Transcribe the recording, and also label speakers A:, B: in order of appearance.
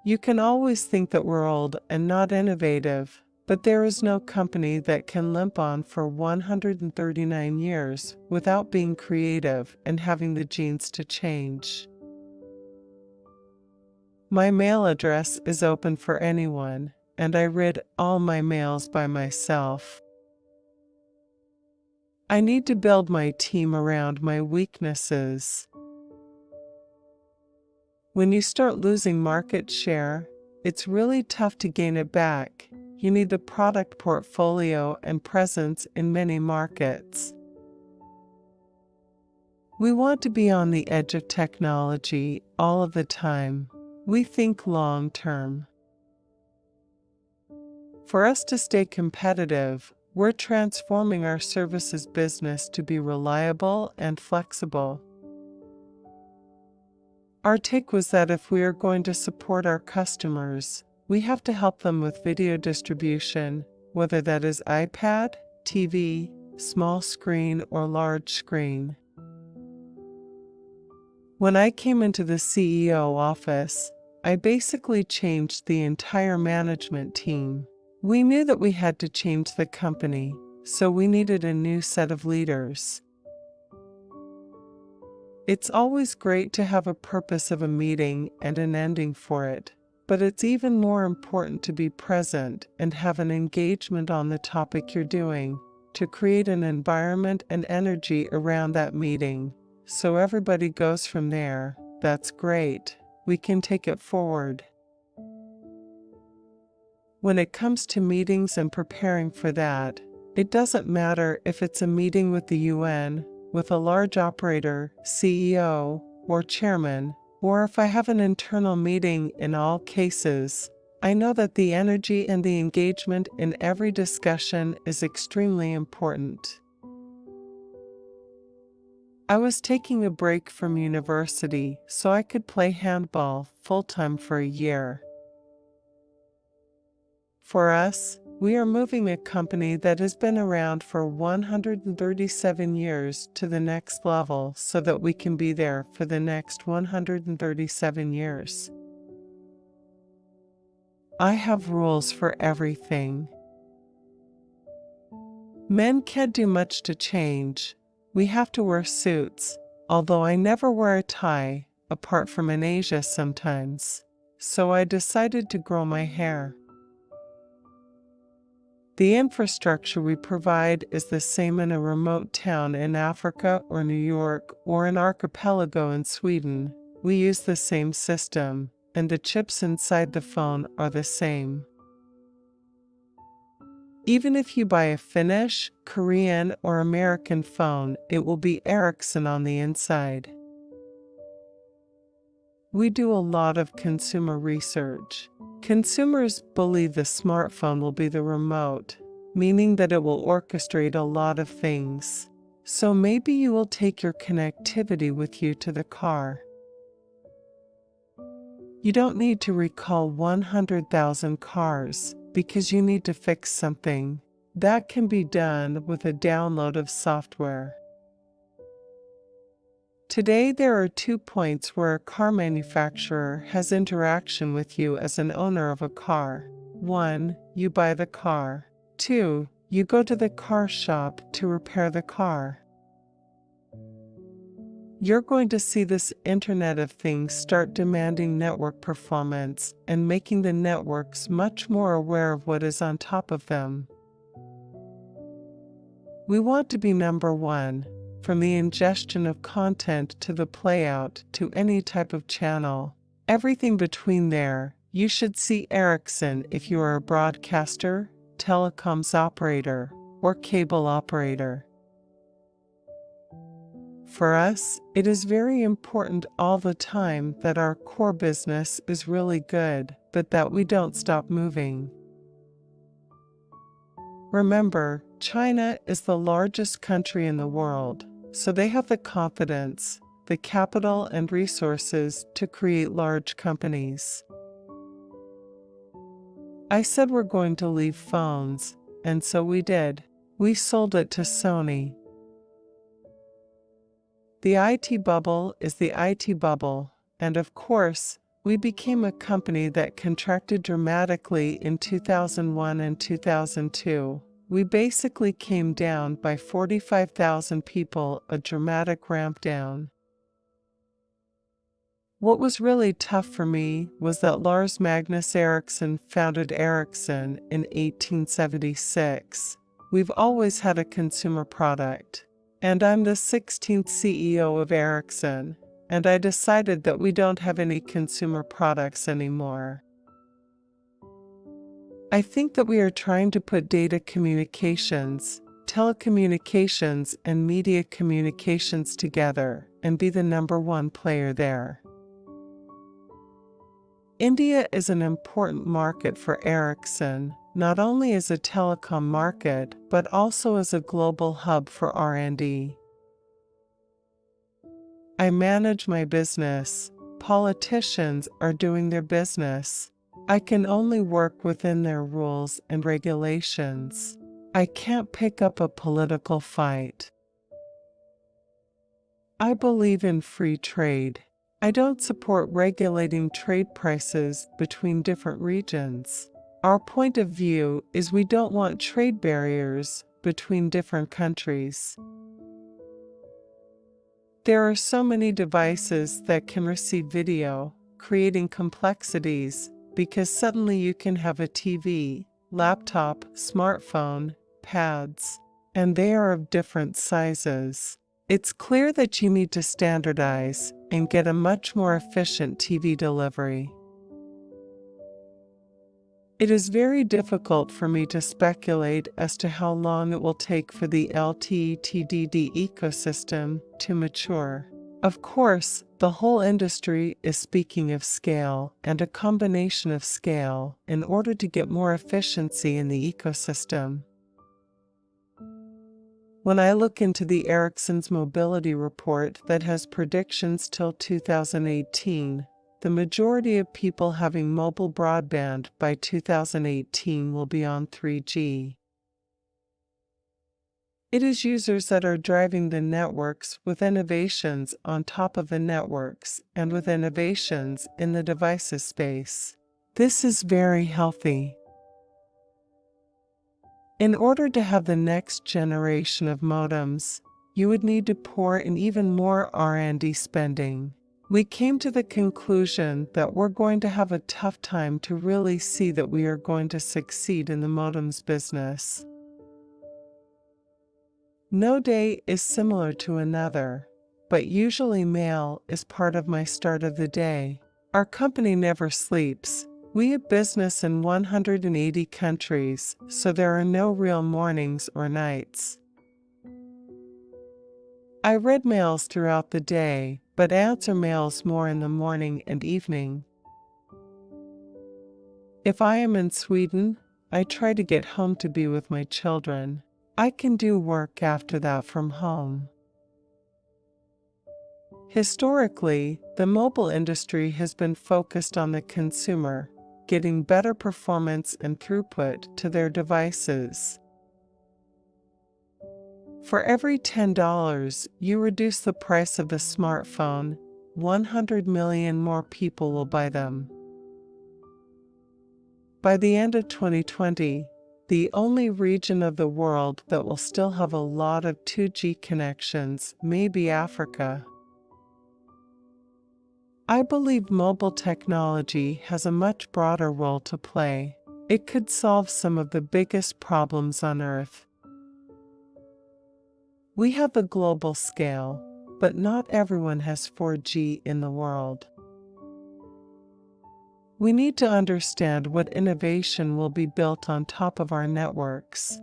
A: You can always think that we're old and not innovative, but there is no company that can limp on for 139 years without being creative and having the genes to change. My mail address is open for anyone, and I read all my mails by myself. I need to build my team around my weaknesses. When you start losing market share, it's really tough to gain it back. You need the product portfolio and presence in many markets. We want to be on the edge of technology all of the time. We think long term. For us to stay competitive, we're transforming our services business to be reliable and flexible. Our take was that if we are going to support our customers, we have to help them with video distribution, whether that is iPad, TV, small screen, or large screen. When I came into the CEO office, I basically changed the entire management team. We knew that we had to change the company, so we needed a new set of leaders. It's always great to have a purpose of a meeting and an ending for it, but it's even more important to be present and have an engagement on the topic you're doing, to create an environment and energy around that meeting, so everybody goes from there. That's great. We can take it forward. When it comes to meetings and preparing for that, it doesn't matter if it's a meeting with the UN, with a large operator, CEO, or chairman, or if I have an internal meeting. In all cases, I know that the energy and the engagement in every discussion is extremely important. I was taking a break from university so I could play handball full-time for a year. For us, we are moving a company that has been around for 137 years to the next level so that we can be there for the next 137 years. I have rules for everything. Men can't do much to change. We have to wear suits, although I never wear a tie, apart from in Asia sometimes, so I decided to grow my hair. The infrastructure we provide is the same in a remote town in Africa or New York or an archipelago in Sweden. We use the same system, and the chips inside the phone are the same. Even if you buy a Finnish, Korean, or American phone, it will be Ericsson on the inside. We do a lot of consumer research. Consumers believe the smartphone will be the remote, meaning that it will orchestrate a lot of things. So maybe you will take your connectivity with you to the car. You don't need to recall 100,000 cars because you need to fix something. That can be done with a download of software. Today there are 2 points where a car manufacturer has interaction with you as an owner of a car. 1. You buy the car. 2. You go to the car shop to repair the car. You're going to see this Internet of Things start demanding network performance and making the networks much more aware of what is on top of them. We want to be number one. From the ingestion of content to the playout to any type of channel, everything between there. You should see Ericsson if you are a broadcaster, telecoms operator, or cable operator. For us, it is very important all the time that our core business is really good, but that we don't stop moving. Remember, China is the largest country in the world. So they have the confidence, the capital and resources to create large companies. I said we're going to leave phones, and so we did. We sold it to Sony. The IT bubble is the IT bubble, and of course, We became a company that contracted dramatically in 2001 and 2002. We basically came down by 45,000 people, a dramatic ramp down. What was really tough for me was that Lars Magnus Ericsson founded Ericsson in 1876. We've always had a consumer product. And I'm the 16th CEO of Ericsson, and I decided that we don't have any consumer products anymore. I think that we are trying to put data communications, telecommunications, and media communications together and be the #1 player there. India is an important market for Ericsson, not only as a telecom market, but also as a global hub for R&D. I manage my business. Politicians are doing their business. I can only work within their rules and regulations. I can't pick up a political fight. I believe in free trade. I don't support regulating trade prices between different regions. Our point of view is we don't want trade barriers between different countries. There are so many devices that can receive video, creating complexities, because suddenly you can have a TV, laptop, smartphone, pads, and they are of different sizes. It's clear that you need to standardize and get a much more efficient TV delivery. It is very difficult for me to speculate as to how long it will take for the LTE-TDD ecosystem to mature. Of course, the whole industry is speaking of scale and a combination of scale in order to get more efficiency in the ecosystem. When I look into the Ericsson's mobility report that has predictions till 2018, the majority of people having mobile broadband by 2018 will be on 3G. It is users that are driving the networks with innovations on top of the networks and with innovations in the devices space. This is very healthy. In order to have the next generation of modems, you would need to pour in even more R&D spending. We came to the conclusion that we're going to have a tough time to really see that we are going to succeed in the modems business. No day is similar to another, but usually mail is part of my start of the day. Our company never sleeps. We have business in 180 countries, so there are no real mornings or nights. I read mails throughout the day, but answer mails more in the morning and evening. If I am in Sweden, I try to get home to be with my children. I can do work after that from home. Historically, the mobile industry has been focused on the consumer, getting better performance and throughput to their devices. For every $10 you reduce the price of the smartphone, 100 million more people will buy them. By the end of 2020, the only region of the world that will still have a lot of 2G connections may be Africa. I believe mobile technology has a much broader role to play. It could solve some of the biggest problems on Earth. We have a global scale, but not everyone has 4G in the world. We need to understand what innovation will be built on top of our networks.